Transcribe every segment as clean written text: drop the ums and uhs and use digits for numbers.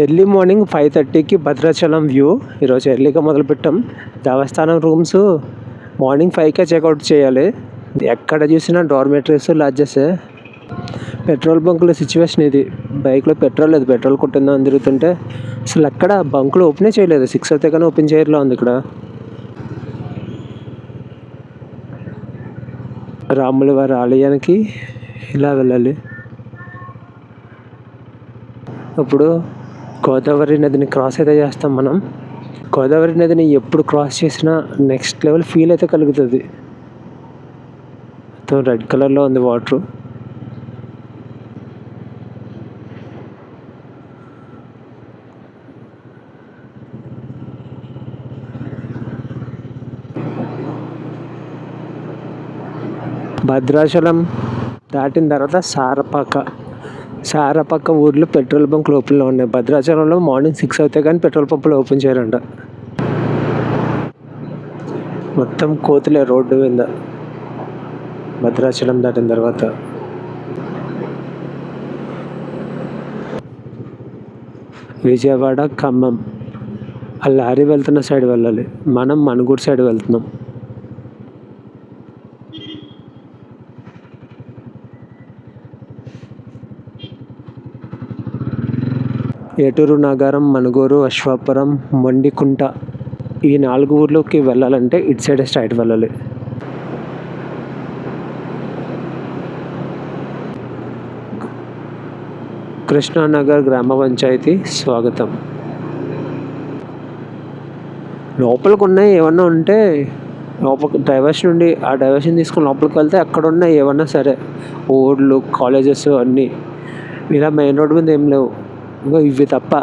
Early morning 5:30కి Bhadrachalam view. ఈరోజు ఎర్లీగా మొదలుపెట్టాం. దేవస్థానం రూమ్స్ మార్నింగ్ 5కే చెక్అవుట్ చేయాలి. ఎక్కడ చూసినా డార్మెటరీస్, లాడ్జెస్. పెట్రోల్ బంకుల సిచ్యువేషన్ ఇది. బైక్లో పెట్రోల్ లేదు, పెట్రోల్ కొట్టిందని తిరుగుతుంటే అసలు ఎక్కడ బంకులు ఓపెనే చేయలేదు. 6 అయితే కానీ ఓపెన్ చేయర్లా ఉంది ఇక్కడ. రాముల వారి ఆలయానికి ఇలా వెళ్ళాలి. ఇప్పుడు గోదావరి నదిని క్రాస్ అయితే చేస్తాం మనం. గోదావరి నదిని ఎప్పుడు క్రాస్ చేసినా నెక్స్ట్ లెవెల్ ఫీల్ అయితే కలుగుతుంది. రెడ్ కలర్లో ఉంది వాటరు. భద్రాచలం దాటిన తర్వాత సారపక్క ఊర్లో పెట్రోల్ బంకులు ఓపెన్లో ఉన్నాయి. భద్రాచలంలో మార్నింగ్ 6 అవుతే కానీ పెట్రోల్ పంపులు ఓపెన్ చేయాలంట. మొత్తం కోతులే రోడ్డు మీద భద్రాచలం దాటిన తర్వాత. విజయవాడ, ఖమ్మం ఆ లారీ వెళ్తున్న సైడ్ వెళ్ళాలి. మనం మనుగూరు సైడ్ వెళ్తున్నాం. ఏటూరు, నాగారం, మనుగూరు, అశ్వాపురం, మొండికుంట ఈ 4 ఊర్లోకి వెళ్ళాలంటే ఇటు సైడ్ స్ట్రైట్ వెళ్ళాలి. కృష్ణానగర్ గ్రామ పంచాయతీ స్వాగతం. లోపలికి ఉన్నాయి ఏమన్నా ఉంటే లోపల డైవర్షన్ ఉండి ఆ డైవర్షన్ తీసుకుని లోపలికి వెళ్తే అక్కడ ఉన్న ఏమన్నా సరే ఊర్లు, కాలేజెస్ అన్నీ. ఇలా మెయిన్ రోడ్డు మీద ఏం లేవు, ఇవి తప్ప.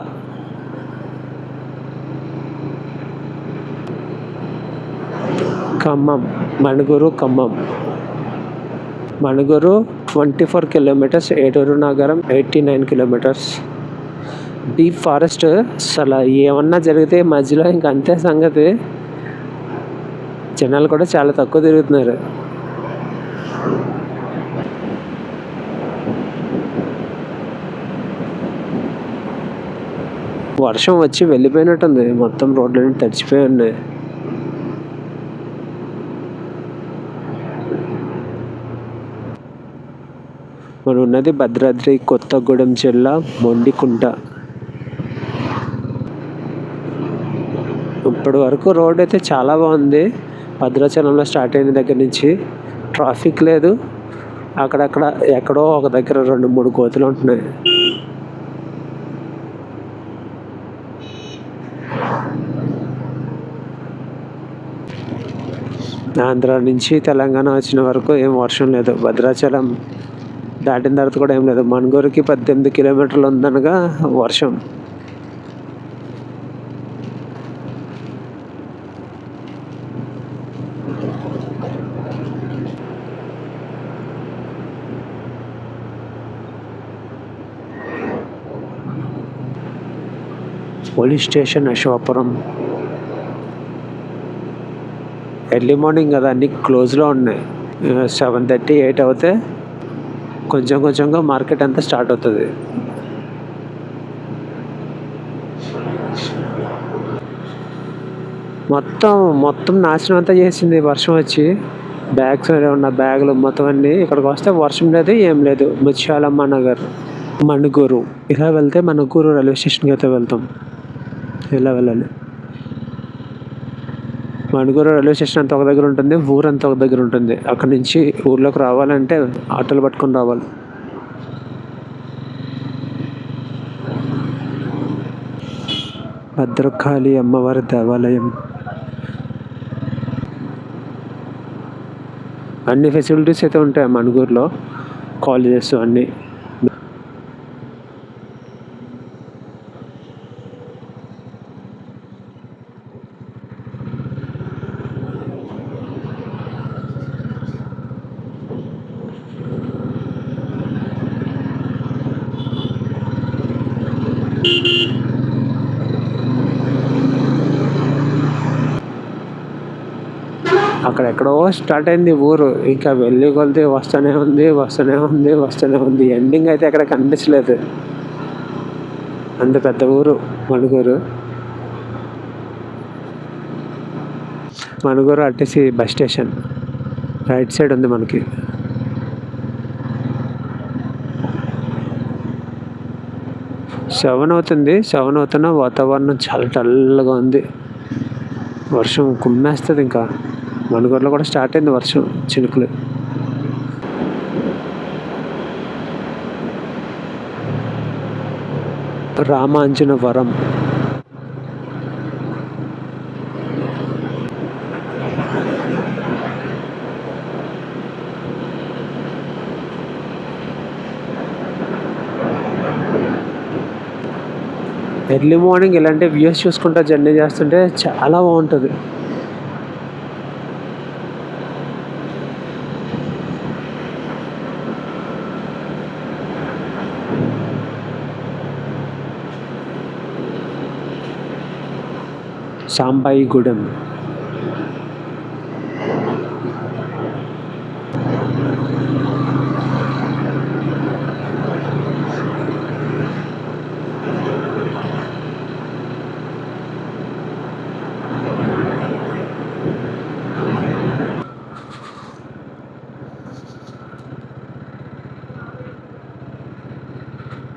ఖమ్మం, మణుగూరు, ఖమ్మం. మణుగూరు 24 కిలోమీటర్స్, ఏటూరు నాగారం 89 కిలోమీటర్స్. Deep forest. అసలు ఏమన్నా జరిగితే మధ్యలో ఇంక అంతే సంగతి. జనాలు కూడా చాలా తక్కువ తిరుగుతున్నారు. వర్షం వచ్చి వెళ్ళిపోయినట్టుంది. మొత్తం రోడ్లన్నీ తడిచిపోయి ఉన్నాయి. మనం ఉన్నది భద్రాద్రి కొత్తగూడెం జిల్లా, మొండికుంట. ఇప్పటి వరకు రోడ్ అయితే చాలా బాగుంది. భద్రాచలంలో స్టార్ట్ అయిన దగ్గర నుంచి ట్రాఫిక్ లేదు. అక్కడక్కడ ఎక్కడో ఒక దగ్గర 2-3 కోతులు ఉంటున్నాయి. ఆంధ్ర నుంచి తెలంగాణ వచ్చిన వరకు ఏం వర్షం లేదు. భద్రాచలం దాటిన తర్వాత కూడా ఏం లేదు. మణుగూరుకి 18 కిలోమీటర్లు ఉందనగా వర్షం. Police station Ashwapuram. Early morning కదా, అన్నీ క్లోజ్లో ఉన్నాయి. 7:30, 8 అవుతే కొంచెంగా మార్కెట్ అంతా స్టార్ట్ అవుతుంది. మొత్తం నాశనం అంతా చేసింది వర్షం వచ్చి. బ్యాగ్స్ ఉన్న బ్యాగులు మొత్తం అన్నీ. ఇక్కడికి వస్తే వర్షం లేదు, ఏం లేదు. ముత్యాలమ్మ నగర్, మణుగూరు. ఇలా వెళ్తే మణుగూరు రైల్వే స్టేషన్కి అయితే వెళ్తాం. ఇలా వెళ్ళాలి. మణుగూరు రైల్వే స్టేషన్ అంతా ఒక దగ్గర ఉంటుంది, ఊరంతా ఒక దగ్గర ఉంటుంది. అక్కడి నుంచి ఊర్లోకి రావాలంటే ఆటోలు పట్టుకొని రావాలి. భద్రకాళి అమ్మవారి దేవాలయం. అన్ని ఫెసిలిటీస్ అయితే ఉంటాయి మణుగూరులో, కాలేజెస్ అన్నీ. అక్కడెక్కడో స్టార్ట్ అయింది ఊరు. ఇంకా వెళ్ళి కొలితే వస్తూనే ఉంది. ఎండింగ్ అయితే ఎక్కడ కనిపించలేదు. అంత పెద్ద ఊరు Manuguru. Manuguru RTC bus station right side ఉంది మనకి. సెవెన్ అవుతున్న వాతావరణం చాలా డల్గా ఉంది. వర్షం కుమ్మేస్తుంది. ఇంకా మణుగూరులో కూడా స్టార్ట్ అయింది వర్షం, చినుకులు. రామాంజనవరం. ఎర్లీ మార్నింగ్ ఇలాంటి వ్యూస్ చూసుకుంటా జర్నీ చేస్తుంటే చాలా బాగుంటుంది. Sambaigudem.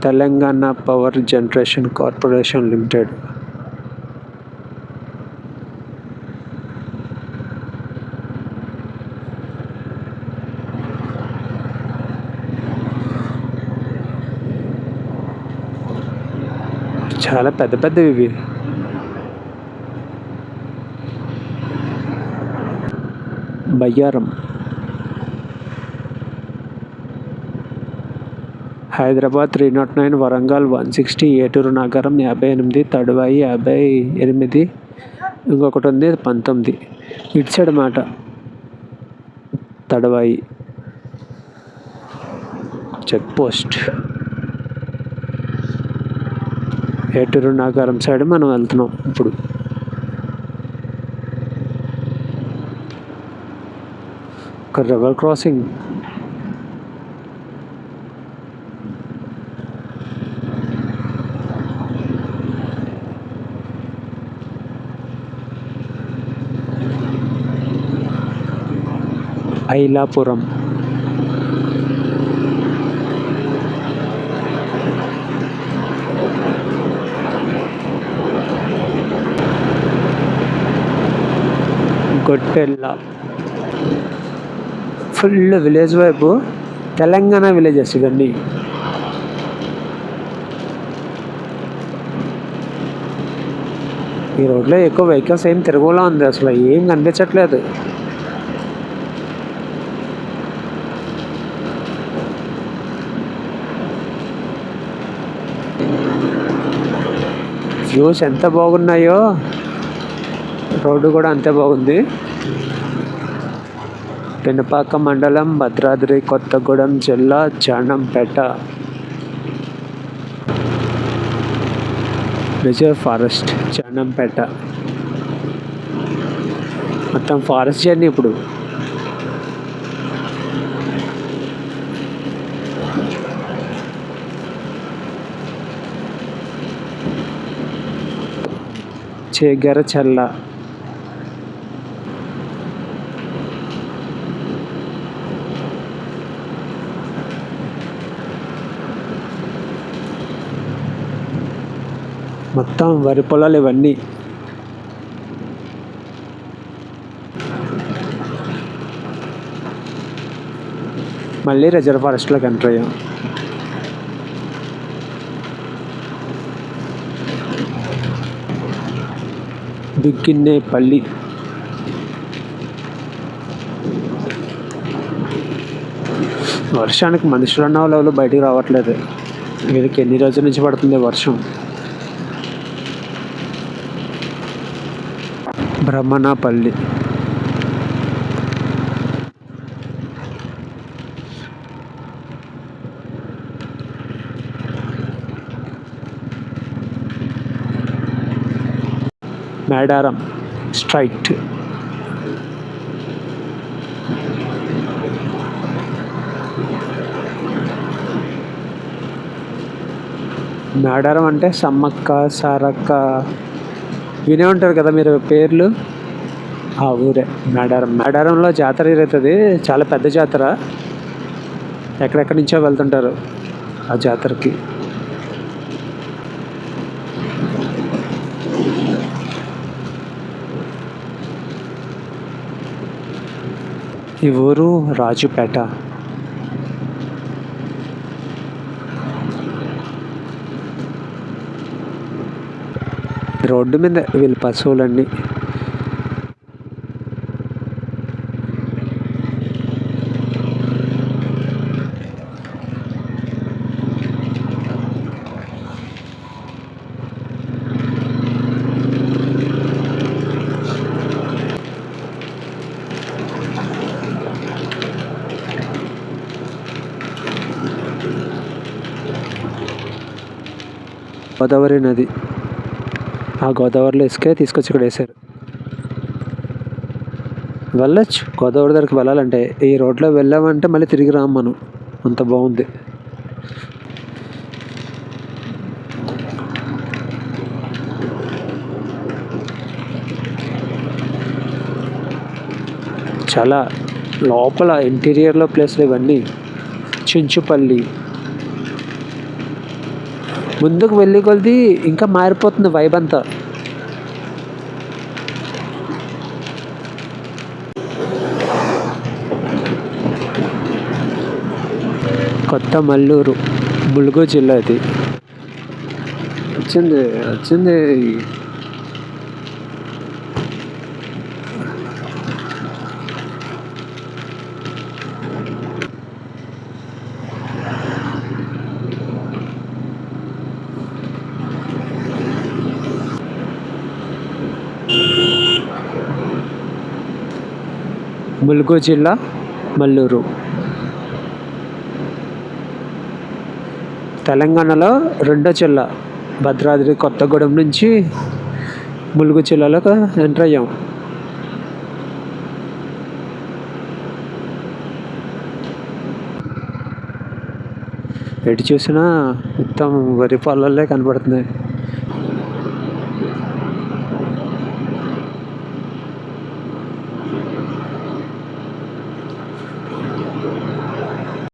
Telangana power generation corporation limited. చాలా పెద్ద పెద్దవి ఇవి. బయ్యారం. హైదరాబాద్ 309, వరంగల్ 160, ఏటూరు నగరం 58, తడువాయి 58, ఇంకొకటి ఉంది 19 ఇటు సైడ్ మాట. తడువాయి చెక్ పోస్ట్. ఏటూరు నగరం సైడ్ మనం వెళ్తున్నాం ఇప్పుడు. ఒక river crossing. Ailapuram. Gottella. Full village వైపు, తెలంగాణ విలేజెస్ ఇవన్నీ. ఈ రోడ్లో ఎక్కువ వెహికల్స్ ఏం తిరగలా ఉంది, అసలు ఏం కనిపించట్లేదు. వ్యూస్ ఎంత బాగున్నాయో రోడ్డు కూడా అంతే బాగుంది. పెనుపాక మండలం, భద్రాద్రి కొత్తగూడెం జిల్లా, జానంపేట. Reserve forest Janampeta. మొత్తం ఫారెస్ట్ జర్నీ ఇప్పుడు. చేగరచల్ల. మొత్తం వరి పొలాలు ఇవన్నీ. మళ్ళీ రిజర్వ్ ఫారెస్ట్లోకి ఎంటర్ అయ్యాం. బిగ్గిన్నేపల్లి. వర్షానికి మనుషులు అన్న వాళ్ళు బయటికి రావట్లేదు. వీళ్ళకి ఎన్ని రోజుల నుంచి పడుతుంది వర్షం. బ్రహ్మణపల్లి. మేడారం స్ట్రైట్. మేడారం అంటే సమ్మక్క సారక్క వినే ఉంటారు కదా మీరు పేర్లు. ఆ ఊరే మేడారంలో జాతర జరుగుతుంది, చాలా పెద్ద జాతర. ఎక్కడెక్కడి నుంచో వెళ్తుంటారు ఆ జాతరకి. ఈ ఊరు రాజుపేట. రోడ్డు మీద వీళ్ళ పశువులన్నీ. గోదావరి నది, ఆ గోదావరిలో ఇసుకే తీసుకొచ్చి ఇక్కడ వేశారు. వెళ్ళొచ్చు గోదావరి దగ్గరికి. వెళ్ళాలంటే ఈ రోడ్లో వెళ్ళామంటే మళ్ళీ తిరిగి రాము మనం, అంత బాగుంది. చాలా లోపల ఇంటీరియర్లో ప్లేస్లు ఇవన్నీ. చించుపల్లి. ముందుకు వెళ్ళి కొలిది ఇంకా మారిపోతుంది వైబ్ అంతా. కొత్త మల్లూరు, ములుగు జిల్లా ఇది. వచ్చింది. ములుగు జిల్లా మల్లూరు తెలంగాణలో రెండో జిల్లా. భద్రాద్రి కొత్తగూడెం నుంచి ములుగు జిల్లాలోకి ఎంటర్ అయ్యాం. ఎటు చూసినా మొత్తం వరి పొలాలే కనబడుతున్నాయి.